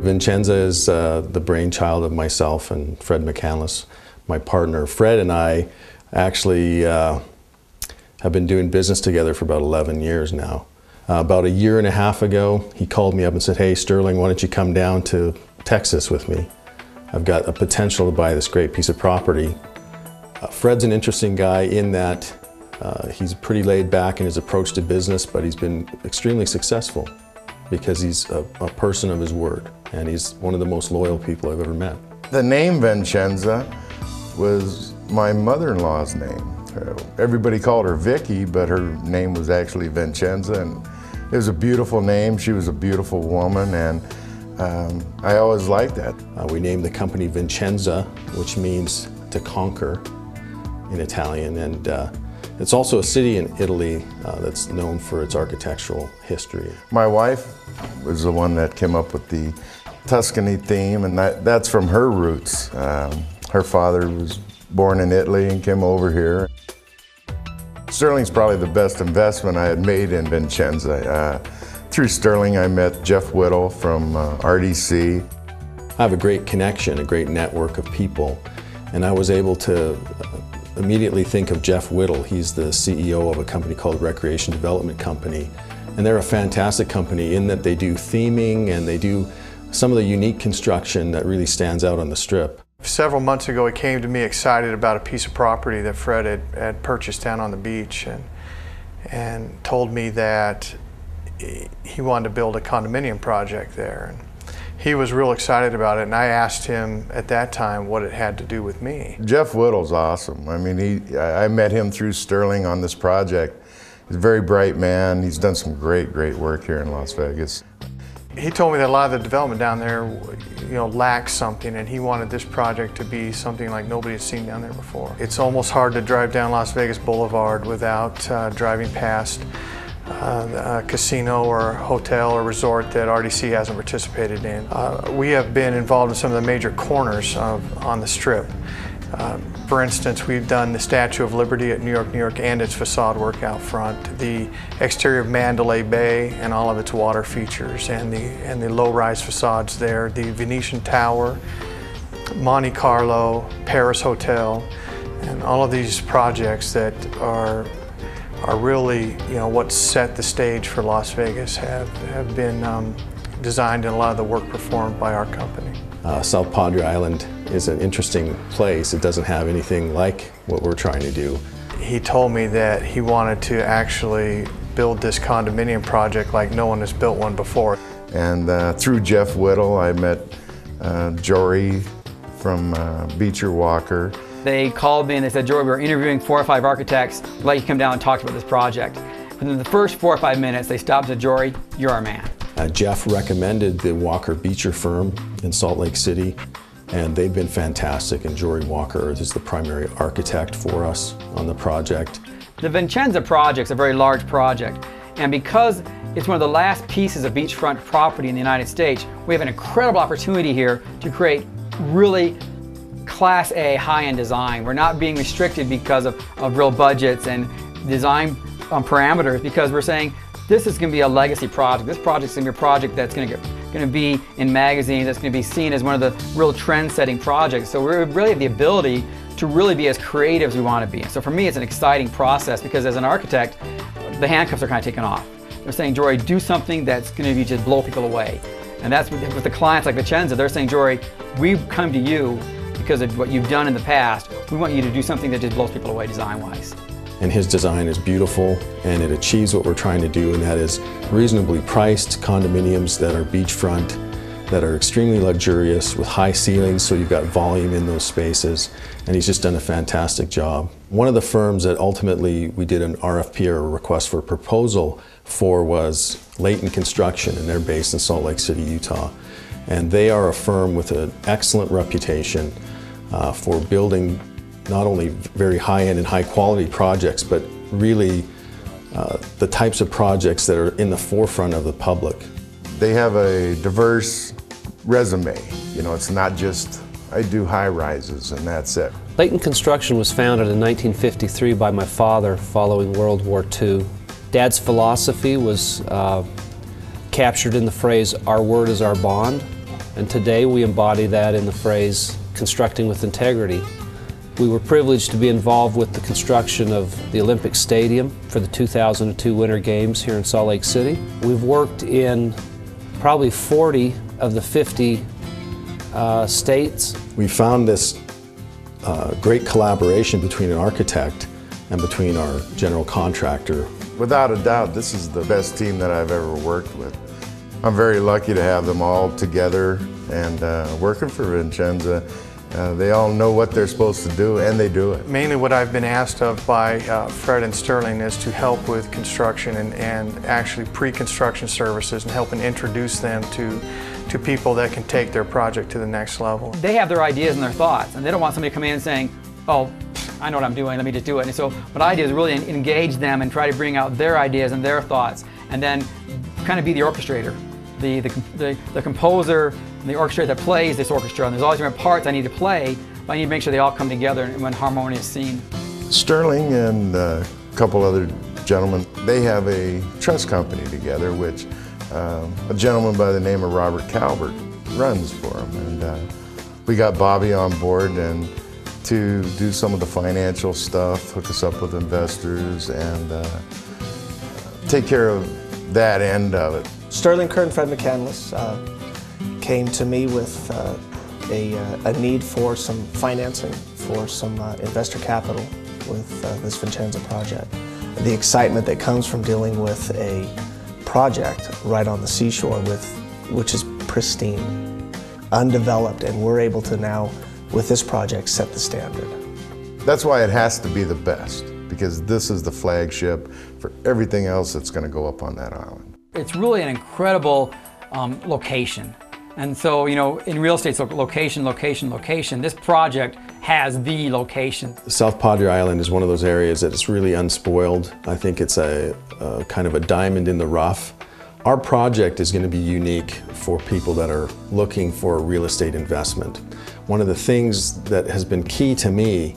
Vincenza is the brainchild of myself and Fred McCandless, my partner. Fred and I actually have been doing business together for about 11 years now. About a year and a half ago, he called me up and said, "Hey Sterling, why don't you come down to Texas with me? I've got a potential to buy this great piece of property." Fred's an interesting guy in that he's pretty laid back in his approach to business, but he's been extremely successful because he's a person of his word, and he's one of the most loyal people I've ever met. The name Vencenza was my mother-in-law's name. Everybody called her Vicky, but her name was actually Vincenza, and it was a beautiful name. She was a beautiful woman, and I always liked that. We named the company Vencenza, which means to conquer in Italian, and it's also a city in Italy that's known for its architectural history. My wife was the one that came up with the Tuscany theme, and that's from her roots. Her father was born in Italy and came over here. Sterling's probably the best investment I had made in Vincenza. Through Sterling, I met Jeff Whittle from RDC. I have a great connection, a great network of people, and I was able to immediately think of Jeff Whittle. He's the CEO of a company called Recreation Development Company, and they're a fantastic company in that they do theming and they do some of the unique construction that really stands out on the Strip. Several months ago, he came to me excited about a piece of property that Fred had purchased down on the beach, and told me that he wanted to build a condominium project there. And he was real excited about it, and I asked him at that time what it had to do with me. Jeff Whittle's awesome. I mean, I met him through Sterling on this project. He's a very bright man. He's done some great work here in Las Vegas. He told me that a lot of the development down there, lacks something, and he wanted this project to be something like nobody had seen down there before. It's almost hard to drive down Las Vegas Boulevard without driving past a casino or hotel or resort that RDC hasn't participated in. We have been involved in some of the major corners on the Strip. For instance, we've done the Statue of Liberty at New York, and its facade work out front, the exterior of Mandalay Bay and all of its water features, and the low-rise facades there, the Venetian Tower, Monte Carlo, Paris Hotel, and all of these projects that are really, what set the stage for Las Vegas have been designed and a lot of the work performed by our company. South Padre Island is an interesting place. It doesn't have anything like what we're trying to do. He told me that he wanted to actually build this condominium project like no one has built one before. And through Jeff Whittle, I met Jory from Beecher Walker. They called me and they said, "Jory, we're interviewing 4 or 5 architects. We'd like you to come down and talk about this project." Within the first 4 or 5 minutes, they stopped and said, "Jory, you're our man." Jeff recommended the Walker Beecher firm in Salt Lake City, and they've been fantastic, and Jory Walker is the primary architect for us on the project. The Vincenza project is a very large project, and because it's one of the last pieces of beachfront property in the United States, we have an incredible opportunity here to create really Class A high-end design. We're not being restricted because of real budgets and design parameters, because we're saying this is going to be a legacy project. This project is going to be a project that's going to be in magazines, that's going to be seen as one of the real trend-setting projects. So we really have the ability to really be as creative as we want to be. So for me, it's an exciting process because as an architect, the handcuffs are kind of taken off. They're saying, "Jory, do something that's going to be just blow people away." And that's with the clients like Vincenza. They're saying, "Jory, we've come to you because of what you've done in the past. We want you to do something that just blows people away design-wise." And his design is beautiful, and it achieves what we're trying to do, and that is reasonably priced condominiums that are beachfront, that are extremely luxurious with high ceilings, so you've got volume in those spaces, and he's just done a fantastic job. One of the firms that ultimately we did an RFP, or a request for proposal, for was Layton Construction, and they're based in Salt Lake City, Utah. And they are a firm with an excellent reputation for building not only very high-end and high-quality projects, but really the types of projects that are in the forefront of the public. They have a diverse resume. It's not just, I do high-rises and that's it. Layton Construction was founded in 1953 by my father following World War II. Dad's philosophy was captured in the phrase, "Our word is our bond." And today we embody that in the phrase, constructing with integrity. We were privileged to be involved with the construction of the Olympic Stadium for the 2002 Winter Games here in Salt Lake City. We've worked in probably 40 of the 50 states. We found this great collaboration between an architect and between our general contractor. Without a doubt, this is the best team that I've ever worked with. I'm very lucky to have them all together and working for Vincenza. They all know what they're supposed to do, and they do it. Mainly what I've been asked of by Fred and Sterling is to help with construction and actually pre-construction services and helping introduce them to people that can take their project to the next level. They have their ideas and their thoughts, and they don't want somebody to come in and saying, oh, I know what I'm doing, let me just do it. And so what I do is really engage them and try to bring out their ideas and their thoughts, and then kind of be the orchestrator, the composer, and the orchestrator that plays this orchestra. And there's always different parts I need to play, but I need to make sure they all come together in one harmonious scene. Sterling and a couple other gentlemen, they have a trust company together, which a gentleman by the name of Robert Calvert runs for them. And we got Bobby on board and to do some of the financial stuff, hook us up with investors, and take care of that end of it. Sterling Kerr and Fred McCandless came to me with a need for some financing, for some investor capital with this Vincenza project. The excitement that comes from dealing with a project right on the seashore which is pristine, undeveloped, and we're able to now, with this project, set the standard. That's why it has to be the best, because this is the flagship for everything else that's going to go up on that island. It's really an incredible location. And so, you know, in real estate, it's location, location, location. This project has the location. South Padre Island is one of those areas that is really unspoiled. I think it's a kind of a diamond in the rough. Our project is going to be unique for people that are looking for a real estate investment. One of the things that has been key to me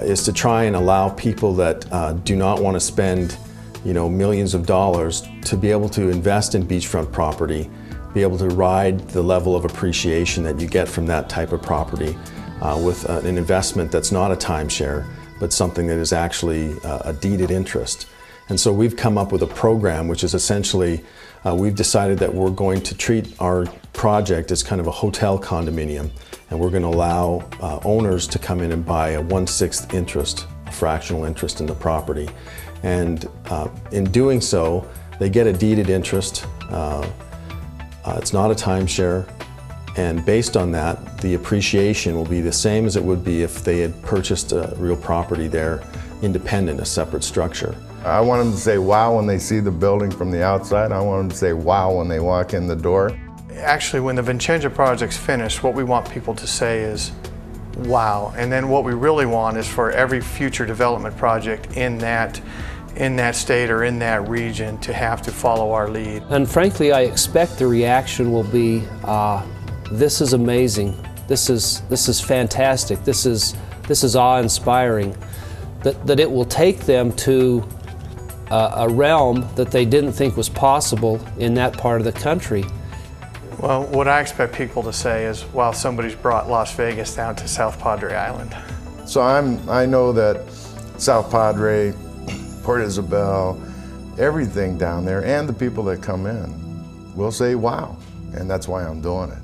is to try and allow people that do not want to spend, you know, millions of dollars to be able to invest in beachfront property, be able to ride the level of appreciation that you get from that type of property with an investment that's not a timeshare, but something that is actually a deeded interest. And so we've come up with a program which is essentially, we've decided that we're going to treat our project as kind of a hotel condominium, and we're going to allow owners to come in and buy a 1/6 interest, a fractional interest in the property. And in doing so, they get a deeded interest. It's not a timeshare, and based on that, the appreciation will be the same as it would be if they had purchased a real property there, independent, a separate structure. I want them to say wow when they see the building from the outside. I want them to say wow when they walk in the door. Actually, when the Vincenza project's finished, what we want people to say is wow. And then what we really want is for every future development project in that state or in that region to have to follow our lead. And frankly, I expect the reaction will be, this is amazing, this is fantastic, this is awe-inspiring, that it will take them to a realm that they didn't think was possible in that part of the country. Well, what I expect people to say is, wow, somebody's brought Las Vegas down to South Padre Island. So I know that South Padre, Port Isabel, everything down there, and the people that come in will say wow, and that's why I'm doing it.